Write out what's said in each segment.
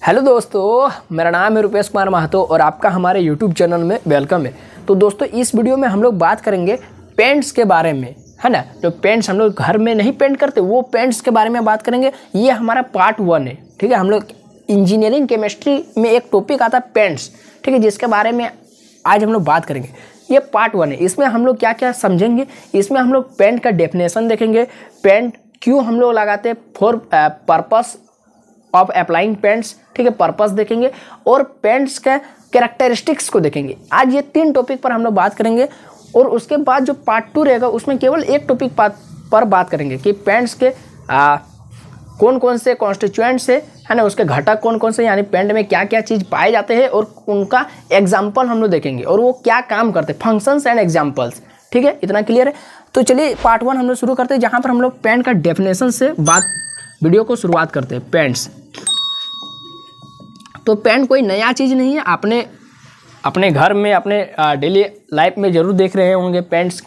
Hello दोस्तों, मेरा नाम है रुपेश कुमार महतो और आपका हमारे यूट्यूब चैनल में वेलकम है। तो दोस्तों, इस वीडियो में हम लोग बात करेंगे पेंट्स के बारे में, है ना। जो पेंट्स हम लोग घर में नहीं पेंट करते, वो पेंट्स के बारे में बात करेंगे। ये हमारा पार्ट 1 है, ठीक है। हम लोग इंजीनियरिंग केमिस्ट्री में एक टॉपिक आता है पेंट्स, ठीक है, जिसके बारे में आज हम लोग बात करेंगे। ये पार्ट 1 है। इसमें हम लोग क्या क्या समझेंगे, इसमें हम लोग पेंट का डेफिनेशन देखेंगे, पेंट क्यों हम लोग लगाते हैं, for purpose of applying paints, ठीक है, पर्पस देखेंगे, और पेंट्स के कैरेक्टरिस्टिक्स को देखेंगे। आज ये 3 टॉपिक पर हम लोग बात करेंगे, और उसके बाद जो पार्ट 2 रहेगा उसमें केवल एक टॉपिक पर बात करेंगे कि पेंट्स के कौन कौन से कॉन्स्टिट्यूएंट्स है ना, उसके घटक कौन कौन से, यानी पेंट में क्या क्या चीज़ पाए जाते हैं और उनका एग्जाम्पल हम लोग देखेंगे और वो क्या काम करते हैं, फंक्शंस एंड एग्जाम्पल्स, ठीक है। इतना क्लियर है। तो चलिए पार्ट 1 हम लोग शुरू करते हैं, जहाँ पर हम लोग पेंट का डेफिनेशन से वीडियो को शुरुआत करते हैं। पेंट्स, तो पेंट कोई नया चीज़ नहीं है। आपने अपने घर में, अपने डेली लाइफ में ज़रूर देख रहे होंगे पेंट्स।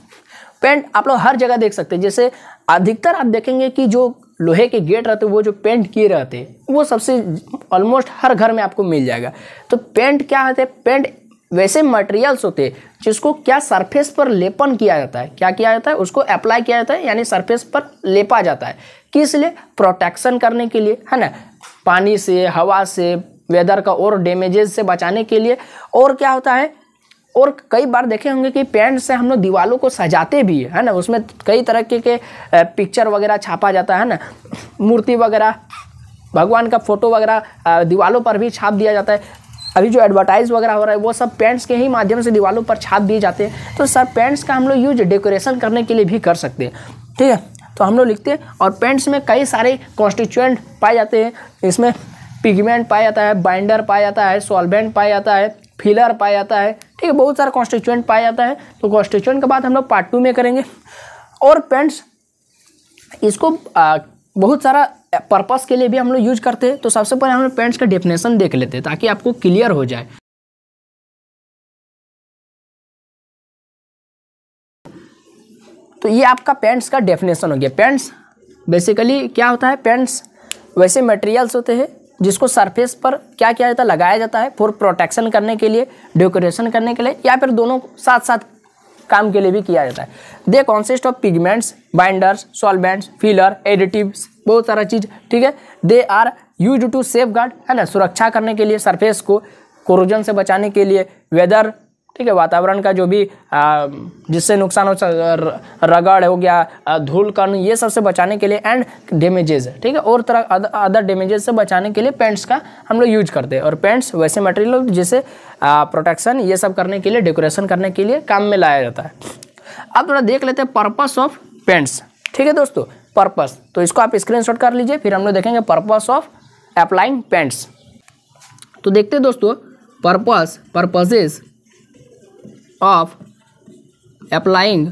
पेंट आप लोग हर जगह देख सकते हैं। जैसे अधिकतर आप देखेंगे कि जो लोहे के गेट रहते हैं वो जो पेंट किए रहते हैं, वो सबसे ऑलमोस्ट हर घर में आपको मिल जाएगा। तो पेंट क्या होते हैं, पेंट वैसे मटेरियल्स होते हैं जिसको क्या सरफेस पर लेपन किया जाता है, क्या किया जाता है, उसको अप्लाई किया जाता है, यानी सरफेस पर लेपा जाता है। किस लिए? प्रोटेक्शन करने के लिए, है ना, पानी से, हवा से, वेदर का और डैमेजेस से बचाने के लिए। और क्या होता है, और कई बार देखे होंगे कि पेंट से हम लोग दीवालों को सजाते भी है ना, उसमें कई तरह के पिक्चर वगैरह छापा जाता है ना, मूर्ति वगैरह, भगवान का फोटो वगैरह दीवालों पर भी छाप दिया जाता है। अभी जो एडवर्टाइज वगैरह हो रहा है वो सब पेंट्स के ही माध्यम से दीवालों पर छाप दिए जाते हैं। तो सर पेंट्स का हम लोग यूज डेकोरेशन करने के लिए भी कर सकते हैं, ठीक है। तो हम लोग लिखते हैं, और पेंट्स में कई सारे कॉन्स्टिट्यूएंट पाए जाते हैं। इसमें पिगमेंट पाया जाता है, बाइंडर पाया जाता है, सॉल्वेंट पाया जाता है, फिलर पाया जाता है, ठीक है, बहुत सारा कॉन्स्टिट्यूएंट पाया जाता है। तो कॉन्स्टिट्यूएंट के बाद हम लोग पार्ट 2 में करेंगे। और पेंट्स इसको बहुत सारा पर्पस के लिए भी हम लोग यूज करते हैं। तो सबसे पहले हम लोग पेंट्स का डेफिनेशन देख लेते हैं ताकि आपको क्लियर हो जाए। तो ये आपका पेंट्स का डेफिनेशन हो गया। पेंट्स बेसिकली क्या होता है, पेंट्स वैसे मटेरियल्स होते हैं जिसको सरफेस पर क्या किया जाता है, लगाया जाता है फॉर प्रोटेक्शन करने के लिए, डेकोरेशन करने के लिए, या फिर दोनों साथ साथ काम के लिए भी किया जाता है। They consist of pigments, binders, solvents, filler, additives, बहुत सारा चीज़, ठीक है। They are used to safeguard, है ना, सुरक्षा करने के लिए, सरफेस को कोरोजन से बचाने के लिए, वेदर, ठीक है, वातावरण का जो भी जिससे नुकसान हो, रगड़ हो गया, धूल कण, ये सब से बचाने के लिए, एंड डैमेजेस, ठीक है, और तरह अदर डैमेजेस से बचाने के लिए पेंट्स का हम लोग यूज करते हैं। और पेंट्स वैसे मटेरियल जिसे प्रोटेक्शन ये सब करने के लिए, डेकोरेशन करने के लिए काम में लाया जाता है। अब थोड़ा देख लेते हैं पर्पस ऑफ पेंट्स, ठीक है दोस्तों। पर्पस, तो इसको आप स्क्रीनशॉट कर लीजिए, फिर हम लोग देखेंगे पर्पस ऑफ अप्लाइंग पेंट्स। तो देखते हैं दोस्तों, पर्पसेस ऑफ अप्लाइंग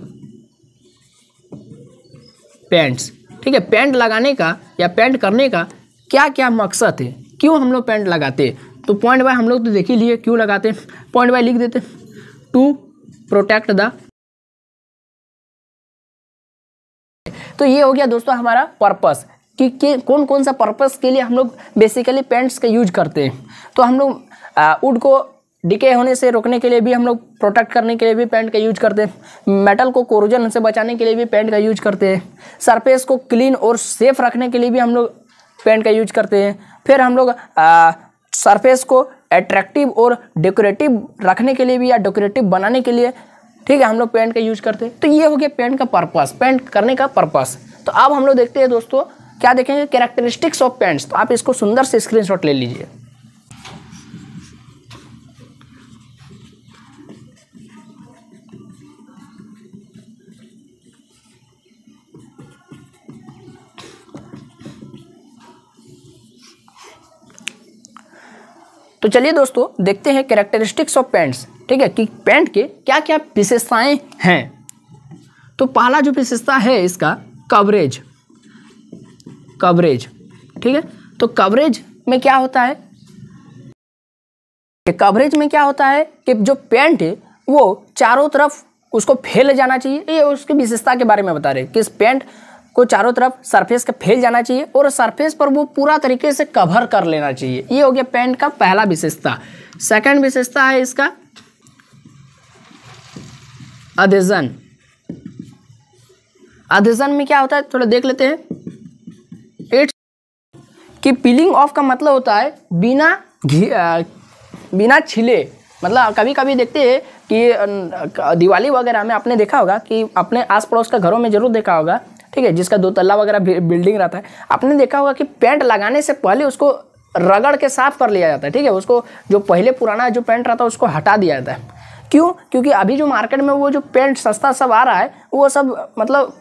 पेंट्स, ठीक है। पेंट लगाने का या पेंट करने का क्या क्या मकसद है, क्यों हम लोग पेंट लगाते हैं। तो पॉइंट वाई हम लोग तो देख ही लिए क्यों लगाते हैं, पॉइंट वाई लिख देते। टू प्रोटेक्ट द, तो ये हो गया दोस्तों हमारा पर्पस कि कौन कौन सा पर्पस के लिए हम लोग बेसिकली पेंट्स का यूज करते हैं। तो हम लोग वुड को डिके होने से रोकने के लिए भी हम लोग, प्रोटेक्ट करने के लिए भी पेंट का यूज करते हैं। मेटल को कोरोजन से बचाने के लिए भी पेंट का यूज करते हैं। सरफेस को क्लीन और सेफ रखने के लिए भी हम लोग पेंट का यूज करते हैं। फिर हम लोग सरफेस को अट्रैक्टिव और डेकोरेटिव रखने के लिए भी, या डेकोरेटिव बनाने के लिए, ठीक है, हम लोग पेंट का यूज करते हैं। तो ये हो गया पेंट का पर्पस, पेंट करने का पर्पस। तो अब हम लोग देखते हैं दोस्तों, क्या देखेंगे, कैरेक्टरिस्टिक्स ऑफ पेंट्स। तो आप इसको सुंदर से स्क्रीनशॉट ले लीजिए। तो चलिए दोस्तों देखते हैं कैरेक्टरिस्टिक्स ऑफ पेंट्स, ठीक है, कि पेंट के क्या क्या विशेषताएं हैं। तो पहला जो विशेषता है इसका, कवरेज, ठीक है। तो कवरेज में क्या होता है, कवरेज में क्या होता है कि जो पेंट है वो चारों तरफ उसको फैल जाना चाहिए। ये उसकी विशेषता के बारे में बता रहे हैं कि इस पेंट को चारों तरफ सरफेस का फैल जाना चाहिए और सरफेस पर वो पूरा तरीके से कवर कर लेना चाहिए। ये हो गया पेंट का पहला विशेषता। सेकंड विशेषता है इसका अधेजन। अधेजन में क्या होता है थोड़ा देख लेते हैं। इट्स कि पीलिंग ऑफ का मतलब होता है बिना छिले। मतलब कभी कभी देखते हैं कि दिवाली वगैरह में आपने देखा होगा कि अपने आस पड़ोस का घरों में जरूर देखा होगा, ठीक है, जिसका 2 तल्ला वगैरह बिल्डिंग रहता है, आपने देखा होगा कि पेंट लगाने से पहले उसको रगड़ के साफ कर लिया जाता है, ठीक है। उसको जो पहले पुराना जो पेंट रहता है उसको हटा दिया जाता है। क्यों? क्योंकि अभी जो मार्केट में वो जो पेंट सस्ता सब आ रहा है वो सब मतलब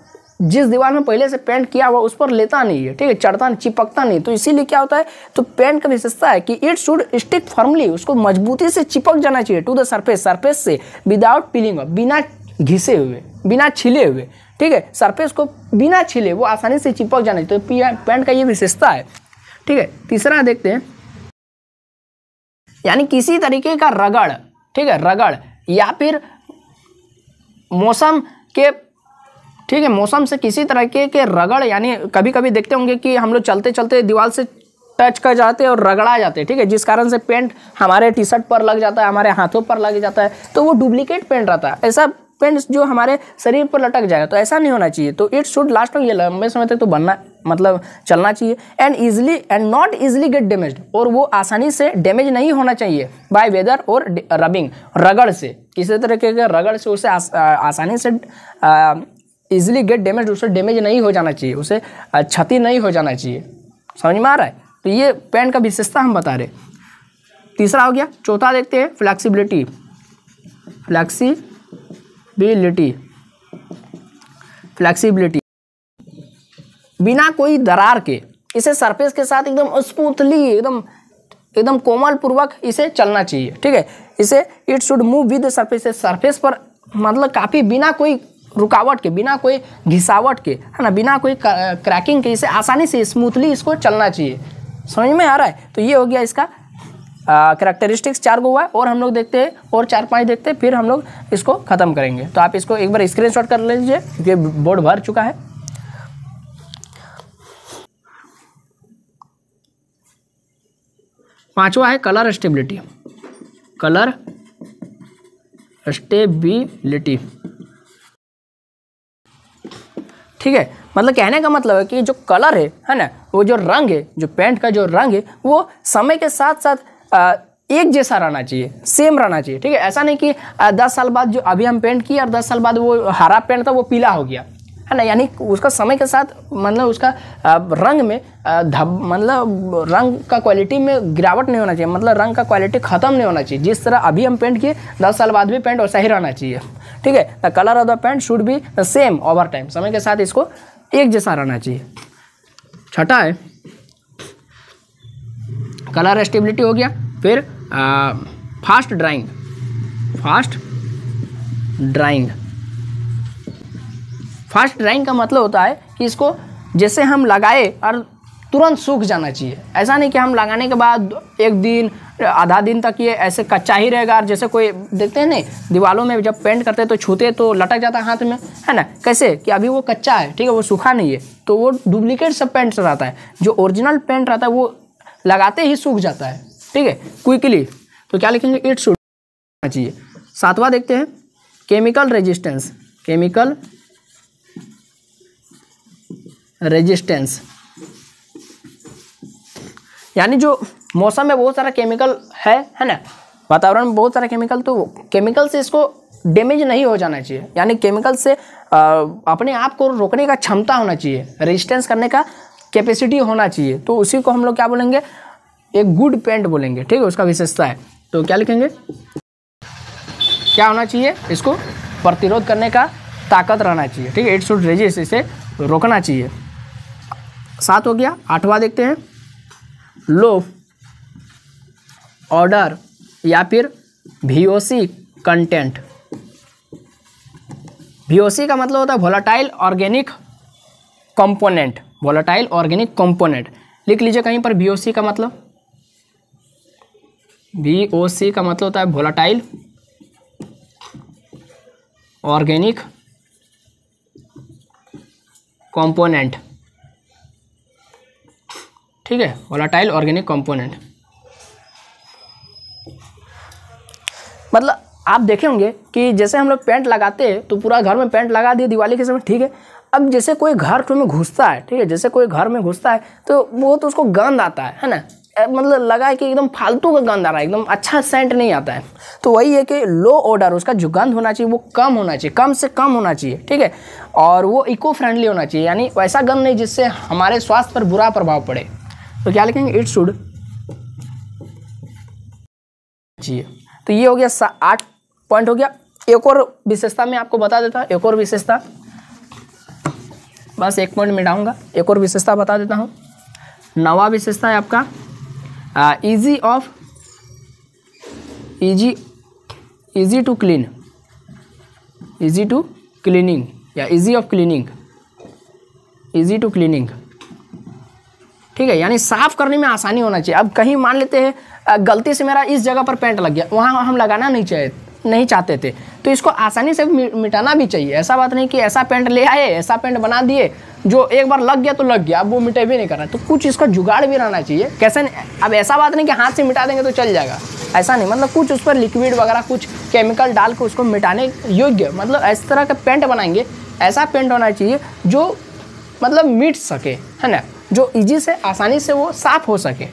जिस दीवार में पहले से पेंट किया हुआ उस पर लेता नहीं है, ठीक है, चढ़ता नहीं, चिपकता नहीं। तो इसीलिए क्या होता है, तो पेंट का विशेषता है कि इट शुड स्टिक फर्मली, उसको मजबूती से चिपक जाना चाहिए टू द सरफेस, सरफेस से विदाउट पीलिंग ऑफ, बिना घिसे हुए, बिना छिले हुए, ठीक है, सरफेस को बिना छिले वो आसानी से चिपक जाना चाहिए। तो पेंट का ये विशेषता है, ठीक है। तीसरा देखते हैं, यानी किसी तरीके का रगड़, ठीक है, रगड़ या फिर मौसम के, ठीक है, मौसम से किसी तरह के रगड़, यानी कभी कभी देखते होंगे कि हम लोग चलते चलते दीवार से टच कर जाते हैं और रगड़ा जाते हैं, ठीक है, जिस कारण से पेंट हमारे टी शर्ट पर लग जाता है, हमारे हाथों पर लग जाता है, तो वो डुप्लीकेट पेंट रहता है। ऐसा पेंट जो हमारे शरीर पर लटक जाएगा, तो ऐसा नहीं होना चाहिए। तो इट शुड लास्ट, ये लंबे समय तक तो बनना मतलब चलना चाहिए। And not easily get damaged, और वो आसानी से डैमेज नहीं होना चाहिए बाय वेदर और रबिंग, रगड़ से, किसी तरह के रगड़ से उसे आसानी से इजिली गेट डैमेज, उसे डैमेज नहीं हो जाना चाहिए, उसे क्षति नहीं हो जाना चाहिए। समझ में आ रहा है? तो ये पेंट का विशेषता हम बता रहे। तीसरा हो गया। चौथा देखते हैं फ्लेक्सिबिलिटी। फ्लेक्सिबिलिटी बिना कोई दरार के इसे सरफेस के साथ एकदम स्मूथली, एकदम कोमल पूर्वक इसे चलना चाहिए, ठीक है। इसे it should move with surface, surface पर मतलब काफ़ी बिना कोई रुकावट के, बिना कोई घिसावट के, है ना, बिना कोई क्रैकिंग के, इसे आसानी से स्मूथली इसको चलना चाहिए। समझ में आ रहा है? तो ये हो गया इसका कैरेक्टरिस्टिक्स 4 को हुआ है, और हम लोग देखते हैं और 4-5 देखते हैं, फिर हम लोग इसको ख़त्म करेंगे। तो आप इसको एक बार स्क्रीनशॉट कर लीजिए क्योंकि बोर्ड भर चुका है। पांचवा है कलर स्टेबिलिटी। कलर स्टेबिलिटी, ठीक है, मतलब कहने का मतलब है कि जो कलर है ना, वो जो रंग है, जो पेंट का जो रंग है, वो समय के साथ साथ एक जैसा रहना चाहिए, सेम रहना चाहिए, ठीक है। ऐसा नहीं कि 10 साल बाद जो अभी हम पेंट किए और 10 साल बाद वो हरा पेंट था वो पीला हो गया, है ना, यानी उसका समय के साथ मतलब उसका रंग में मतलब रंग का क्वालिटी में गिरावट नहीं होना चाहिए, मतलब रंग का क्वालिटी ख़त्म नहीं होना चाहिए। जिस तरह अभी हम पेंट किए 10 साल बाद भी पेंट वैसा ही रहना चाहिए, ठीक है। The colour of the paint should be the same over time, समय के साथ इसको एक जैसा रहना चाहिए। छठा है कलर स्टेबिलिटी हो गया। फिर फास्ट ड्राइंग। फास्ट ड्राइंग का मतलब होता है कि इसको जैसे हम लगाए और तुरंत सूख जाना चाहिए। ऐसा नहीं कि हम लगाने के बाद 1 दिन आधा दिन तक ये ऐसे कच्चा ही रहेगा। और जैसे कोई देखते हैं नहीं, दीवारों में जब पेंट करते हैं तो छूते तो लटक जाता है हाथ में, है ना, कैसे कि अभी वो कच्चा है, ठीक है, वो सूखा नहीं है, तो वो डुप्लीकेट सब पेंट रहता है। जो ओरिजिनल पेंट रहता है वो लगाते ही सूख जाता है, ठीक है, क्विकली। तो क्या लिखेंगे? इट शुड चाहिए। 7वां देखते हैं केमिकल रेजिस्टेंस, यानी जो मौसम में बहुत सारा केमिकल है ना, वातावरण में बहुत सारा केमिकल, तो केमिकल से इसको डैमेज नहीं हो जाना चाहिए, यानी केमिकल से अपने आप को रोकने का क्षमता होना चाहिए, रेजिस्टेंस करने का कैपेसिटी होना चाहिए। तो उसी को हम लोग क्या बोलेंगे? एक गुड पेंट बोलेंगे, ठीक है, उसका विशेषता है। तो क्या लिखेंगे? क्या होना चाहिए? इसको प्रतिरोध करने का ताकत रहना चाहिए, ठीक है, इट शुड रेजिस्ट, इसे रोकना चाहिए। 7 हो गया। 8वां देखते हैं लो ऑर्डर या फिर VOC कंटेंट। VOC का मतलब होता है volatile organic component, volatile organic component. लिख लीजिए कहीं पर VOC का मतलब। VOC का मतलब होता है वोलेटाइल ऑर्गेनिक कंपोनेंट, ठीक है, वोलेटाइल ऑर्गेनिक कंपोनेंट। मतलब आप देखे होंगे कि जैसे हम लोग पेंट लगाते हैं तो पूरा घर में पेंट लगा दिए दिवाली के समय, ठीक है। अब जैसे कोई घर में घुसता है, ठीक है, जैसे कोई घर में घुसता है तो वो तो उसको गंध आता है ना, मतलब लगा है कि एकदम फालतू का गंध आ रहा है, एकदम अच्छा सेंट नहीं आता है। तो वही है कि लो ऑर्डर, उसका जो गंध होना चाहिए वो कम होना चाहिए, कम से कम होना चाहिए, ठीक है। और वो इको फ्रेंडली होना चाहिए, यानी वैसा गंध नहीं जिससे हमारे स्वास्थ्य पर बुरा प्रभाव पड़े। तो क्या लिखेंगे, इट शुड चाहिए। तो ये हो गया 8 पॉइंट हो गया। एक और विशेषता मैं आपको बता देता हूँ, एक और विशेषता, बस एक पॉइंट मिटाऊंगा, एक और विशेषता बता देता हूँ। 9वां विशेषता है आपका easy to clean, easy to cleaning या easy of cleaning, easy to cleaning, ठीक है, यानी साफ करने में आसानी होना चाहिए। अब कहीं मान लेते हैं गलती से मेरा इस जगह पर पेंट लग गया, वहाँ हम लगाना नहीं चाहते थे, तो इसको आसानी से मिटाना भी चाहिए। ऐसा बात नहीं कि ऐसा पेंट ले आए, ऐसा पेंट बना दिए जो एक बार लग गया तो लग गया, अब वो मिटे भी नहीं करना, तो कुछ इसका जुगाड़ भी रहना चाहिए। कैसे अब ऐसा बात नहीं कि हाथ से मिटा देंगे तो चल जाएगा, ऐसा नहीं, मतलब कुछ उस पर लिक्विड वगैरह कुछ केमिकल डाल के उसको मिटाने योग्य, मतलब इस तरह का पेंट बनाएंगे, ऐसा पेंट होना चाहिए जो मतलब मिट सके, है ना, जो इजी से आसानी से वो साफ हो सके,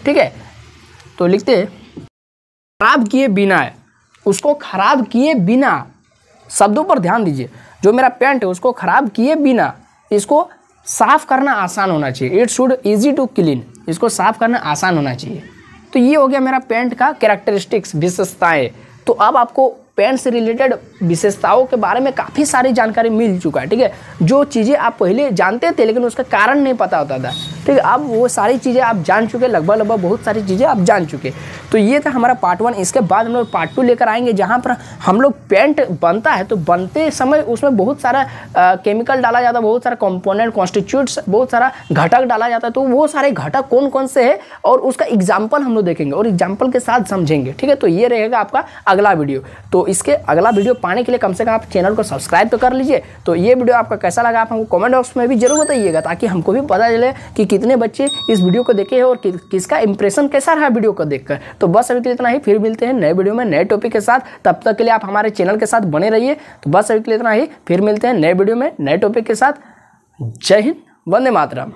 ठीक है। तो लिखते हैं खराब किए बिना है, उसको खराब किए बिना, शब्दों पर ध्यान दीजिए, जो मेरा पेंट है उसको खराब किए बिना इसको साफ करना आसान होना चाहिए। It should easy to clean, इसको साफ करना आसान होना चाहिए। तो ये हो गया मेरा पेंट का कैरेक्टरिस्टिक्स, विशेषताएं। तो अब आपको पेंट से रिलेटेड विशेषताओं के बारे में काफ़ी सारी जानकारी मिल चुका है, ठीक है। जो चीज़ें आप पहले जानते थे लेकिन उसका कारण नहीं पता होता था, ठीक है, अब वो सारी चीज़ें आप जान चुके, लगभग बहुत सारी चीज़ें आप जान चुके। तो ये था हमारा पार्ट 1। इसके बाद हम लोग पार्ट 2 लेकर आएंगे, जहाँ पर हम लोग पेंट बनता है तो बनते समय उसमें बहुत सारा केमिकल डाला जाता है, बहुत सारा कंपोनेंट कॉन्स्टिट्यूट्स, बहुत सारा घटक डाला जाता है। तो वो सारे घटक कौन कौन से है और उसका एग्जाम्पल हम लोग देखेंगे और एग्जाम्पल के साथ समझेंगे, ठीक है। तो ये रहेगा आपका अगला वीडियो। तो इसके अगला वीडियो पाने के लिए कम से कम आप चैनल को सब्सक्राइब तो कर लीजिए। तो ये वीडियो आपका कैसा लगा आप हमको कमेंट बॉक्स में भी जरूर बताइएगा, ताकि हमको भी पता चले कि कितने बच्चे इस वीडियो को देखे हैं और किसका इंप्रेशन कैसा रहा वीडियो को देखकर। तो बस अभी के लिए इतना ही, फिर मिलते हैं नए वीडियो में नए टॉपिक के साथ। तब तक के लिए आप हमारे चैनल के साथ बने रहिए। तो बस अभी के लिए इतना ही, फिर मिलते हैं नए वीडियो में नए टॉपिक के साथ। जय हिंद, वंदे मातरम।